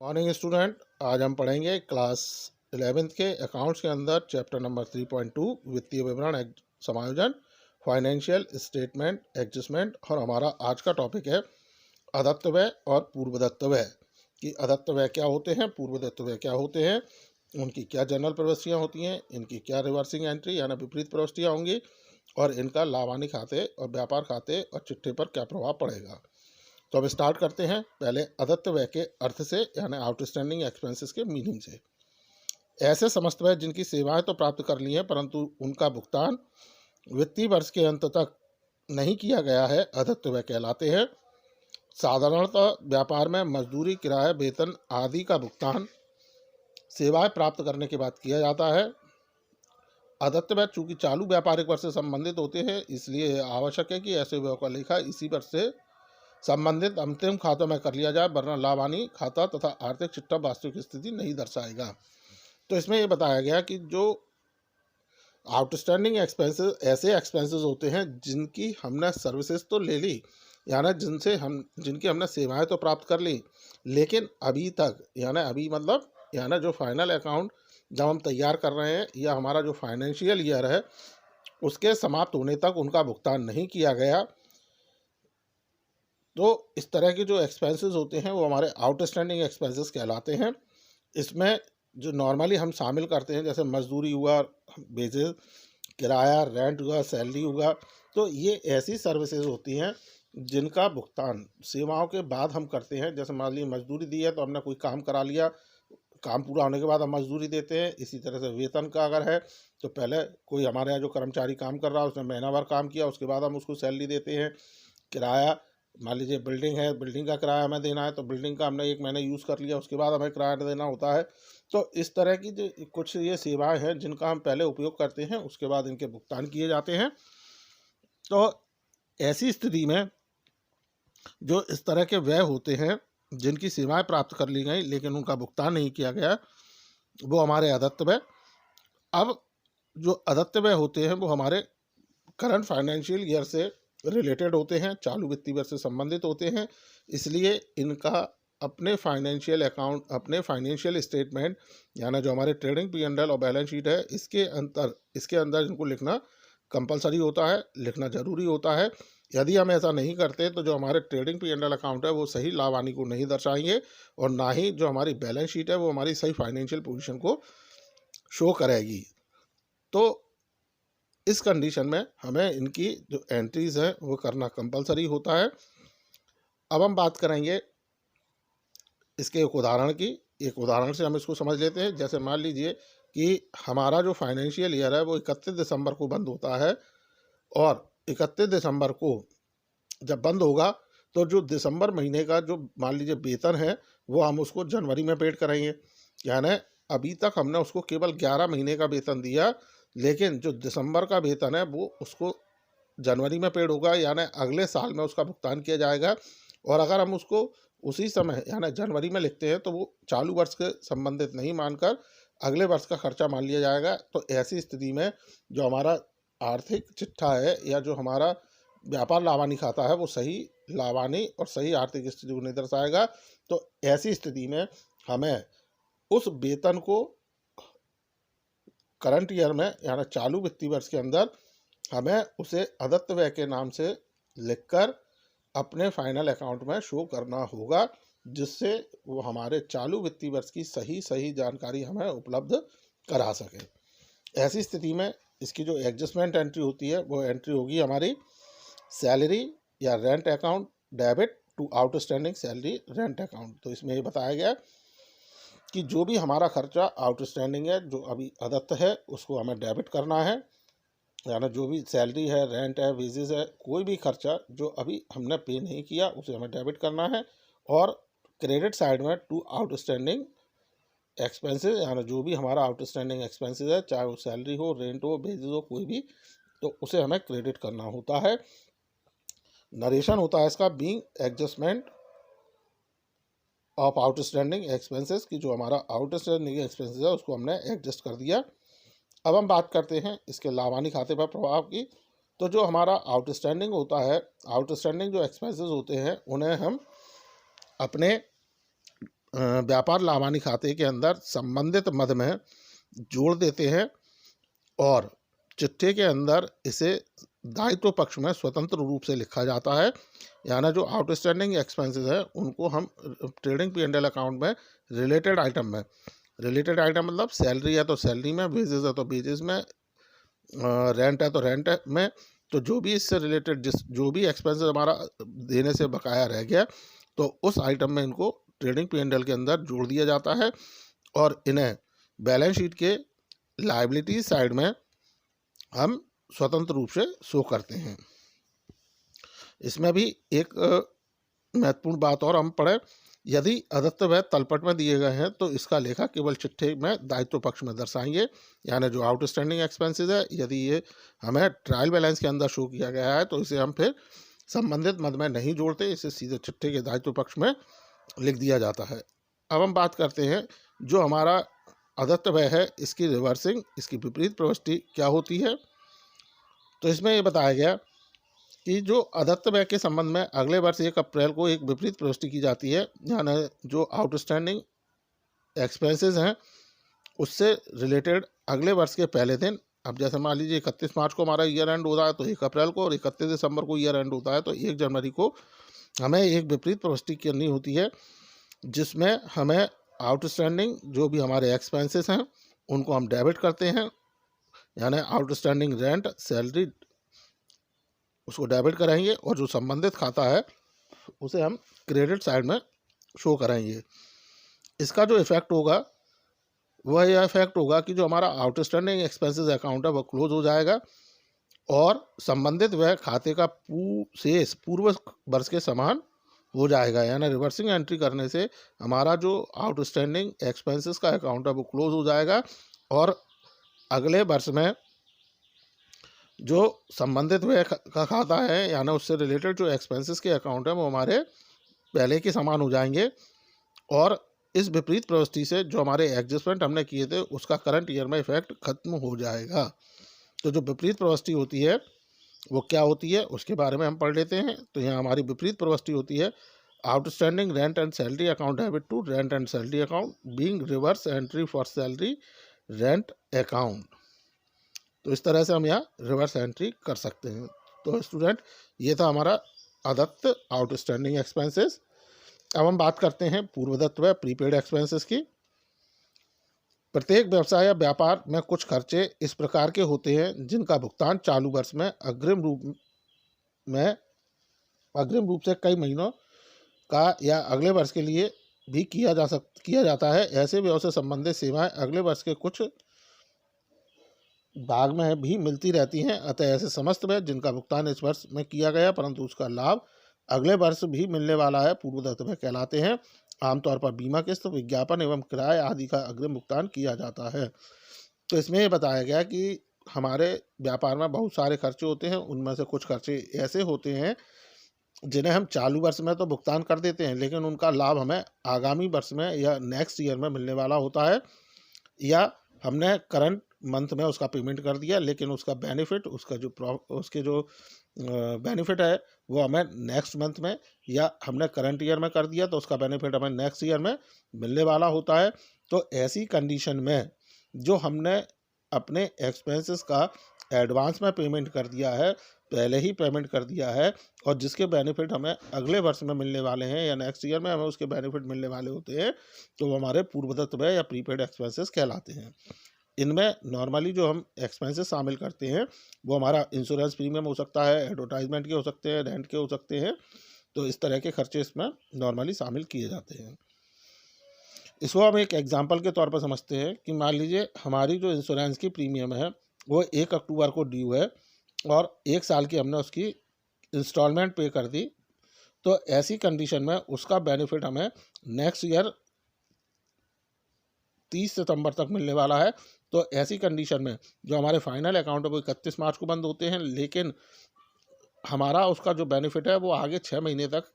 Morning student. आज हम पढ़ेंगे क्लास 11th के अकाउंट्स के अंदर चैप्टर नंबर 3.2 वित्तीय विवरण समायोजन, फाइनेंशियल स्टेटमेंट एडजस्टमेंट। और हमारा आज का टॉपिक है अदत्त व्यय और पूर्वदत्त व्यय। कि अदत्त व्यय क्या होते हैं, पूर्वदत्त व्यय क्या होते हैं, उनकी क्या जनरल प्रविष्टियाँ होती हैं, इनकी क्या रिवर्सिंग एंट्री यानी विपरीत प्रविष्टियाँ होंगी, और इनका लाभानी खाते और व्यापार खाते और चिट्ठे पर क्या प्रभाव पड़ेगा। तो अब स्टार्ट करते हैं पहले अदत्त व्यय के अर्थ से यानी आउटस्टैंडिंग एक्सपेंसेस के मीनिंग से। ऐसे समस्त व्यय जिनकी सेवाएं तो प्राप्त कर ली हैं परंतु उनका भुगतान वित्तीय वर्ष के अंत तक नहीं किया गया है, अदत्त व्यय कहलाते हैं। साधारणतः व्यापार में मजदूरी, किराया, वेतन आदि का भुगतान सेवाएं प्राप्त करने के बाद किया जाता है। अदत्त व्यय चूंकि चालू व्यापारिक वर्ष से संबंधित होते हैं, इसलिए आवश्यक है कि ऐसे व्यय का लेखा इसी वर्ष से संबंधित अंतिम खातों में कर लिया जाए, वरना लाभानी खाता तथा आर्थिक चिट्ठा वास्तविक स्थिति नहीं दर्शाएगा। तो इसमें ये बताया गया कि जो आउटस्टैंडिंग एक्सपेंसेस ऐसे एक्सपेंसेस होते हैं जिनकी हमने सर्विसेज तो ले ली, यानी जिनकी हमने सेवाएं तो प्राप्त कर ली, लेकिन अभी तक अभी मतलब जो फाइनल अकाउंट जब हम तैयार कर रहे हैं या हमारा जो फाइनेंशियल ईयर है उसके समाप्त होने तक उनका भुगतान नहीं किया गया, तो इस तरह के जो एक्सपेंसेस होते हैं वो हमारे आउटस्टैंडिंग एक्सपेंसेस कहलाते हैं। इसमें जो नॉर्मली हम शामिल करते हैं जैसे मजदूरी हुआ, वेजेस, किराया, रेंट हुआ, सैलरी हुआ, तो ये ऐसी सर्विसेज होती हैं जिनका भुगतान सेवाओं के बाद हम करते हैं। जैसे मान लीजिए मजदूरी दी है तो हमने कोई काम करा लिया, काम पूरा होने के बाद हम मजदूरी देते हैं। इसी तरह से वेतन का अगर है तो पहले कोई हमारे यहाँ जो कर्मचारी काम कर रहा है उसने महीना भर काम किया, उसके बाद हम उसको सैलरी देते हैं। किराया, मान लीजिए बिल्डिंग है, बिल्डिंग का किराया हमें देना है तो बिल्डिंग का हमने 1 महीना यूज़ कर लिया, उसके बाद हमें किराया देना होता है। तो इस तरह की जो कुछ ये सेवाएं हैं जिनका हम पहले उपयोग करते हैं, उसके बाद इनके भुगतान किए जाते हैं। तो ऐसी स्थिति में जो इस तरह के व्यय होते हैं जिनकी सेवाएं प्राप्त कर ली गई लेकिन उनका भुगतान नहीं किया गया, वो हमारे अदत्त व्यय। अब जो अदत्त व्यय होते हैं वो हमारे करंट फाइनेंशियल ईयर से रिलेटेड होते हैं, चालू वित्तीय वर्ष से संबंधित होते हैं, इसलिए इनका अपने फाइनेंशियल स्टेटमेंट यानी जो हमारे ट्रेडिंग P&L और बैलेंस शीट है इसके अंदर इनको लिखना कंपलसरी होता है, लिखना जरूरी होता है। यदि हम ऐसा नहीं करते तो जो हमारे ट्रेडिंग P&L अकाउंट है वो सही लाभ हानि को नहीं दर्शाएंगे और ना ही जो हमारी बैलेंस शीट है वो हमारी सही फाइनेंशियल पोजीशन को शो करेगी। तो इस कंडीशन में हमें इनकी जो एंट्रीज हैं वो करना कंपलसरी होता है। अब हम बात करेंगे इसके एक उदाहरण की। एक उदाहरण से हम इसको समझ लेते हैं। जैसे मान लीजिए कि हमारा जो फाइनेंशियल ईयर है वो 31 दिसंबर को बंद होता है, और 31 दिसंबर को जब बंद होगा तो जो दिसंबर महीने का जो मान लीजिए वेतन है वो हम उसको जनवरी में पेड करेंगे। यानी अभी तक हमने उसको केवल 11 महीने का वेतन दिया, लेकिन जो दिसंबर का वेतन है वो उसको जनवरी में पेड होगा, यानी अगले साल में उसका भुगतान किया जाएगा। और अगर हम उसको उसी समय यानी जनवरी में लिखते हैं तो वो चालू वर्ष के संबंधित नहीं मानकर अगले वर्ष का खर्चा मान लिया जाएगा। तो ऐसी स्थिति में जो हमारा आर्थिक चिट्ठा है या जो हमारा व्यापार लाभानी खाता है वो सही लाभानी और सही आर्थिक स्थिति को नहीं दर्शाएगा। तो ऐसी स्थिति में हमें उस वेतन को करंट ईयर में यानी चालू वित्तीय वर्ष के अंदर हमें उसे अदत्त व्यय के नाम से लिखकर अपने फाइनल अकाउंट में शो करना होगा, जिससे वो हमारे चालू वित्तीय वर्ष की सही जानकारी हमें उपलब्ध करा सके। ऐसी स्थिति में इसकी जो एडजस्टमेंट एंट्री होती है वो एंट्री होगी हमारी सैलरी या rent account debit to outstanding salary rent account. तो इसमें ये बताया गया कि जो भी हमारा खर्चा आउटस्टैंडिंग है, जो अभी अदत्त है, उसको हमें डेबिट करना है। यानी जो भी सैलरी है, रेंट है, वेजेस है, कोई भी खर्चा जो अभी हमने पे नहीं किया उसे हमें डेबिट करना है। और क्रेडिट साइड में टू आउटस्टैंडिंग एक्सपेंसेस, यानी जो भी हमारा आउटस्टैंडिंग एक्सपेंसेस है, चाहे वो सैलरी हो, रेंट हो, वेजेस हो, कोई भी, तो उसे हमें क्रेडिट करना होता है। नरेशन होता है इसका being adjustment of outstanding expenses, की जो हमारा आउटस्टैंडिंग एक्सपेंसेस है उसको हमने एडजस्ट कर दिया। अब हम बात करते हैं इसके लाभानी खाते पर प्रभाव की। तो जो हमारा आउटस्टैंडिंग होता है, आउटस्टैंडिंग जो एक्सपेंसेस होते हैं उन्हें हम अपने व्यापार लाभानी खाते के अंदर संबंधित मद में जोड़ देते हैं और चिट्ठे के अंदर इसे दायित्व पक्ष में स्वतंत्र रूप से लिखा जाता है। यानी जो आउटस्टैंडिंग एक्सपेंसेस है उनको हम ट्रेडिंग P&L अकाउंट में रिलेटेड आइटम मतलब सैलरी है तो सैलरी में, वेजेस है तो वेजेस में, रेंट है तो रेंट में, तो जो भी इससे रिलेटेड जो भी एक्सपेंसेस हमारा देने से बकाया रह गया तो उस आइटम में इनको ट्रेडिंग P&L के अंदर जोड़ दिया जाता है और इन्हें बैलेंस शीट के लायबिलिटी साइड में हम स्वतंत्र रूप से शो करते हैं। इसमें भी एक महत्वपूर्ण बात और हम पढ़े, यदि अदत्त व्यय तलपट में दिए गए हैं तो इसका लेखा केवल चिट्ठे में दायित्व पक्ष में दर्शाएंगे। यानी जो आउटस्टैंडिंग एक्सपेंसेस है यदि ये हमें ट्रायल बैलेंस के अंदर शो किया गया है तो इसे हम फिर संबंधित मद में नहीं जोड़ते, इसे सीधे चिट्ठे के दायित्व पक्ष में लिख दिया जाता है। अब हम बात करते हैं जो हमारा अदत्त व्यय है इसकी रिवर्सिंग, इसकी विपरीत प्रविष्टि क्या होती है। तो इसमें ये बताया गया कि जो अदत्त व्यय के संबंध में अगले वर्ष 1 अप्रैल को एक विपरीत प्रविष्टि की जाती है। यानी जो आउटस्टैंडिंग एक्सपेंसेस हैं उससे रिलेटेड अगले वर्ष के पहले दिन, अब जैसे मान लीजिए 31 मार्च को हमारा ईयर एंड होता है तो 1 अप्रैल को, और 31 दिसंबर को ईयर एंड होता है तो 1 जनवरी को हमें एक विपरीत प्रविष्टि करनी होती है जिसमें हमें आउटस्टैंडिंग जो भी हमारे एक्सपेंसेस हैं उनको हम डेबिट करते हैं। यानी आउटस्टैंडिंग रेंट, सैलरी उसको डेबिट कराएंगे और जो संबंधित खाता है उसे हम क्रेडिट साइड में शो कराएंगे। इसका जो इफेक्ट होगा वह यह इफेक्ट होगा कि जो हमारा आउटस्टैंडिंग एक्सपेंसेस अकाउंट है वह क्लोज हो जाएगा और संबंधित वह खाते का शेष पूर्व वर्ष के समान हो जाएगा। यानी रिवर्सिंग एंट्री करने से हमारा जो आउटस्टैंडिंग एक्सपेंसेस का अकाउंट है वो क्लोज हो जाएगा और अगले वर्ष में जो संबंधित व्यय का खाता है यानी उससे रिलेटेड जो एक्सपेंसेस के अकाउंट है वो हमारे पहले के समान हो जाएंगे और इस विपरीत प्रविष्टि से जो हमारे एडजस्टमेंट हमने किए थे उसका करंट ईयर में इफेक्ट खत्म हो जाएगा। तो जो विपरीत प्रविष्टि होती है वो क्या होती है उसके बारे में हम पढ़ लेते हैं। तो यहाँ हमारी विपरीत प्रविष्टि होती है outstanding rent and salary account debit to rent and salary account being reverse entry for salary rent account. तो इस तरह से हम यहाँ रिवर्स एंट्री कर सकते हैं। तो स्टूडेंट ये था हमारा अदत्त आउटस्टैंडिंग एक्सपेंसेस। अब हम बात करते हैं पूर्वदत्त व प्रीपेड एक्सपेंसेस की। प्रत्येक व्यवसाय या व्यापार में कुछ खर्चे इस प्रकार के होते हैं जिनका भुगतान चालू वर्ष में अग्रिम रूप से कई महीनों का या अगले वर्ष के लिए भी किया जाता है। ऐसे व्यवसाय से संबंधित सेवाएं अगले वर्ष के कुछ भाग में भी मिलती रहती हैं। अतः ऐसे समस्त व्यय जिनका भुगतान इस वर्ष में किया गया परंतु उसका लाभ अगले वर्ष भी मिलने वाला है पूर्वदत्त व्यय कहलाते हैं। आमतौर पर बीमा किस्त, विज्ञापन एवं किराए आदि का अग्रिम भुगतान किया जाता है। तो इसमें ये बताया गया कि हमारे व्यापार में बहुत सारे खर्चे होते हैं, उनमें से कुछ खर्चे ऐसे होते हैं जिन्हें हम चालू वर्ष में तो भुगतान कर देते हैं लेकिन उनका लाभ हमें आगामी वर्ष में या नेक्स्ट ईयर में मिलने वाला होता है, या हमने करंट मंथ में उसका पेमेंट कर दिया लेकिन उसका बेनिफिट उसके जो बेनिफिट है वो हमें नेक्स्ट मंथ में, या हमने करंट ईयर में कर दिया तो उसका बेनिफिट हमें नेक्स्ट ईयर में मिलने वाला होता है। तो ऐसी कंडीशन में जो हमने अपने एक्सपेंसेस का एडवांस में पेमेंट कर दिया है, पहले ही पेमेंट कर दिया है और जिसके बेनिफिट हमें अगले वर्ष में मिलने वाले हैं या नेक्स्ट ईयर में हमें उसके बेनिफिट मिलने वाले होते हैं, तो वो हमारे पूर्वदत्त व्यय या प्रीपेड एक्सपेंसेस कहलाते हैं। इनमें नॉर्मली जो हम एक्सपेंसेस शामिल करते हैं वो हमारा इंश्योरेंस प्रीमियम हो सकता है, एडवर्टाइजमेंट के हो सकते हैं, रेंट के हो सकते हैं। तो इस तरह के खर्चे इसमें नॉर्मली शामिल किए जाते हैं। इसको हम एक एग्जांपल के तौर पर समझते हैं कि मान लीजिए हमारी जो इंश्योरेंस की प्रीमियम है वो 1 अक्टूबर को ड्यू है और 1 साल की हमने उसकी इंस्टॉलमेंट पे कर दी। तो ऐसी कंडीशन में उसका बेनिफिट हमें नेक्स्ट ईयर 30 सितंबर तक मिलने वाला है। तो ऐसी कंडीशन में जो हमारे फाइनल अकाउंट है वो 31 मार्च को बंद होते हैं लेकिन हमारा उसका जो बेनिफिट है वो आगे 6 महीने तक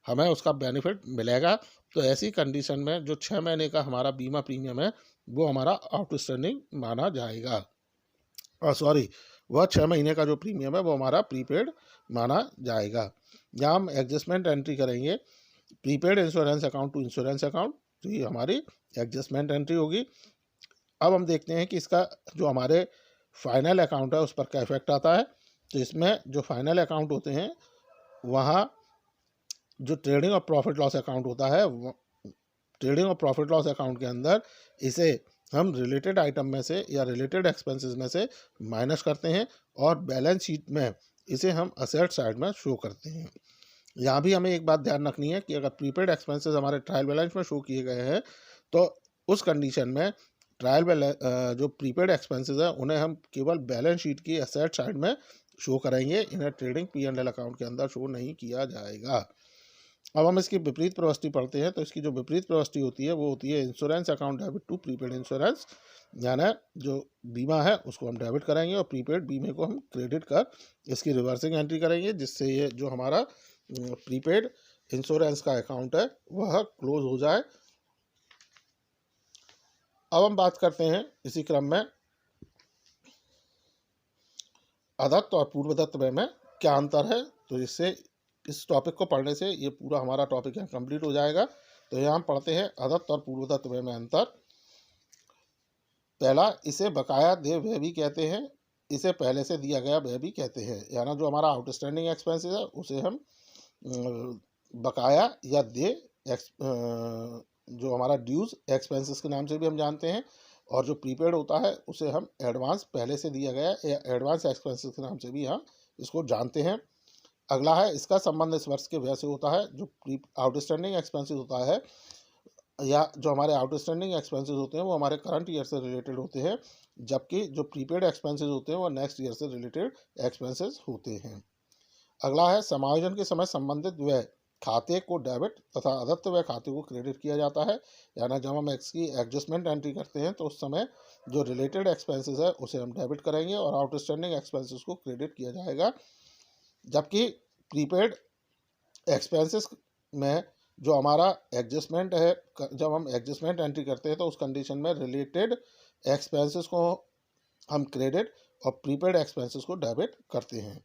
हमें उसका बेनिफिट मिलेगा। तो ऐसी कंडीशन में जो 6 महीने का हमारा बीमा प्रीमियम है वो हमारा आउटस्टैंडिंग माना जाएगा। वह 6 महीने का जो प्रीमियम है वो हमारा प्रीपेड माना जाएगा। यहाँ हम एडजस्टमेंट एंट्री करेंगे prepaid insurance account to insurance account, तो ये हमारी एडजस्टमेंट एंट्री होगी। अब हम देखते हैं कि इसका जो हमारे फाइनल अकाउंट है उस पर क्या इफेक्ट आता है। तो इसमें जो फाइनल अकाउंट होते हैं वहाँ जो ट्रेडिंग और प्रॉफिट लॉस अकाउंट होता है, ट्रेडिंग और प्रॉफिट लॉस अकाउंट के अंदर इसे हम रिलेटेड आइटम में से या रिलेटेड एक्सपेंसेस में से माइनस करते हैं और बैलेंस शीट में इसे हम असेट साइड में शो करते हैं। यहाँ भी हमें एक बात ध्यान रखनी है कि अगर प्रीपेड एक्सपेंसेस हमारे ट्रायल बैलेंस में शो किए गए हैं तो उस कंडीशन में ट्रायल बैलेंस जो प्रीपेड एक्सपेंसेस हैं उन्हें हम केवल बैलेंस शीट की असेट साइड में शो करेंगे, इन्हें ट्रेडिंग P&L अकाउंट के अंदर शो नहीं किया जाएगा। अब हम इसकी विपरीत प्रवृत्ति पढ़ते हैं। तो इसकी जो विपरीत प्रवृत्ति होती है वो होती है insurance account debit to prepaid insurance, यानी जो बीमा है उसको हम डेबिट कराएंगे और प्रीपेड बीमे को हम क्रेडिट कर इसकी रिवर्सिंग एंट्री करेंगे, जिससे ये जो हमारा प्रीपेड इंश्योरेंस का अकाउंट है वह क्लोज हो जाए। अब हम बात करते हैं इसी क्रम में अदत्त और पूर्वदत्त व्यय में क्या अंतर है। तो इससे इस टॉपिक को पढ़ने से ये पूरा हमारा टॉपिक यहाँ कंप्लीट हो जाएगा। तो यहाँ हम पढ़ते हैं अदत्त और पूर्वदत्त व्यय में अंतर। पहला, इसे बकाया देय व्यय भी कहते हैं, इसे पहले से दिया गया व्यय भी कहते हैं। यानी जो हमारा आउटस्टैंडिंग एक्सपेंसेस है उसे हम बकाया या देय जो हमारा ड्यूज एक्सपेंसेस के नाम से भी हम जानते हैं, और जो प्रीपेड होता है उसे हम एडवांस पहले से दिया गया या एडवांस एक्सपेंसेस के नाम से भी हम इसको जानते हैं। अगला है, इसका संबंध इस वर्ष के व्यय से होता है। जो आउटस्टैंडिंग एक्सपेंसेस होता है या जो हमारे आउटस्टैंडिंग एक्सपेंसेस होते हैं वो हमारे करंट ईयर से रिलेटेड होते हैं, जबकि जो प्रीपेड एक्सपेंसेस होते हैं वो नेक्स्ट ईयर से रिलेटेड एक्सपेंसेस होते हैं। अगला है, समायोजन के समय संबंधित व्यय खाते को डेबिट तथा अदत्त व्यय खाते को क्रेडिट किया जाता है। यानी जब हम इसकी एडजस्टमेंट एंट्री करते हैं तो उस समय जो रिलेटेड एक्सपेंसेस है उसे हम डेबिट करेंगे और आउटस्टैंडिंग एक्सपेंसेस को क्रेडिट किया जाएगा। जबकि प्रीपेड एक्सपेंसेस में जो हमारा एडजस्टमेंट है, जब हम एडजस्टमेंट एंट्री करते हैं तो उस कंडीशन में रिलेटेड एक्सपेंसेस को हम क्रेडिट और प्रीपेड एक्सपेंसेस को डेबिट करते हैं।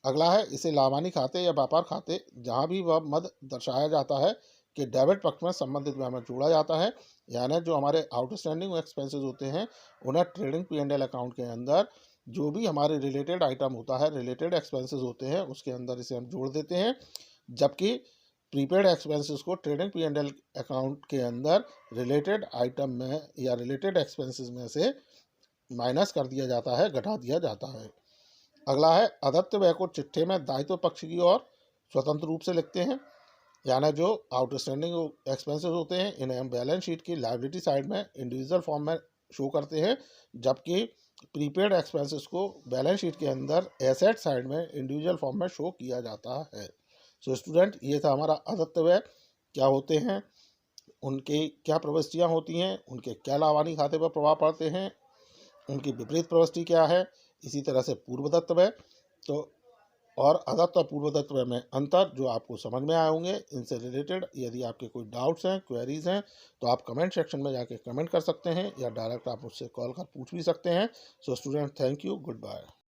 अगला है, इसे लाभानी खाते या व्यापार खाते जहाँ भी वह मद दर्शाया जाता है कि डेबिट पक्ष में संबंधित व्यय में जोड़ा जाता है। यानी जो हमारे आउटस्टैंडिंग एक्सपेंसेस होते हैं उन्हें ट्रेडिंग P&L अकाउंट के अंदर जो भी हमारे रिलेटेड आइटम होता है, रिलेटेड एक्सपेंसेस होते हैं, उसके अंदर इसे हम जोड़ देते हैं। जबकि प्रीपेड एक्सपेंसेस को ट्रेडिंग P&L अकाउंट के अंदर रिलेटेड आइटम में या रिलेटेड एक्सपेंसेस में से माइनस कर दिया जाता है, घटा दिया जाता है। अगला है, अदत्त व्यय को चिट्ठे में दायित्व पक्ष की ओर स्वतंत्र रूप से लिखते हैं। यानी जो आउटस्टैंडिंग एक्सपेंसेस होते हैं इन्हें हम बैलेंस शीट की लायबिलिटी साइड में इंडिविजुअल फॉर्म में शो करते हैं, जबकि प्रीपेड एक्सपेंसेस को बैलेंस शीट के अंदर एसेट साइड में इंडिविजुअल फॉर्म में शो किया जाता है। सो स्टूडेंट, ये था हमारा अदत्त व्यय क्या होते हैं, उनकी क्या प्रविष्टियाँ होती हैं, उनके क्या लाभानी खाते पर प्रभाव पड़ते हैं, उनकी विपरीत प्रविष्टि क्या है। इसी तरह से पूर्वदत्त व्यय तो और अदत्त और पूर्वदत्त व्यय में अंतर जो आपको समझ में आए होंगे। इनसे रिलेटेड यदि आपके कोई डाउट्स हैं, क्वेरीज हैं, तो आप कमेंट सेक्शन में जाके कमेंट कर सकते हैं या डायरेक्ट आप मुझसे कॉल कर पूछ भी सकते हैं। So student, thank you, good bye.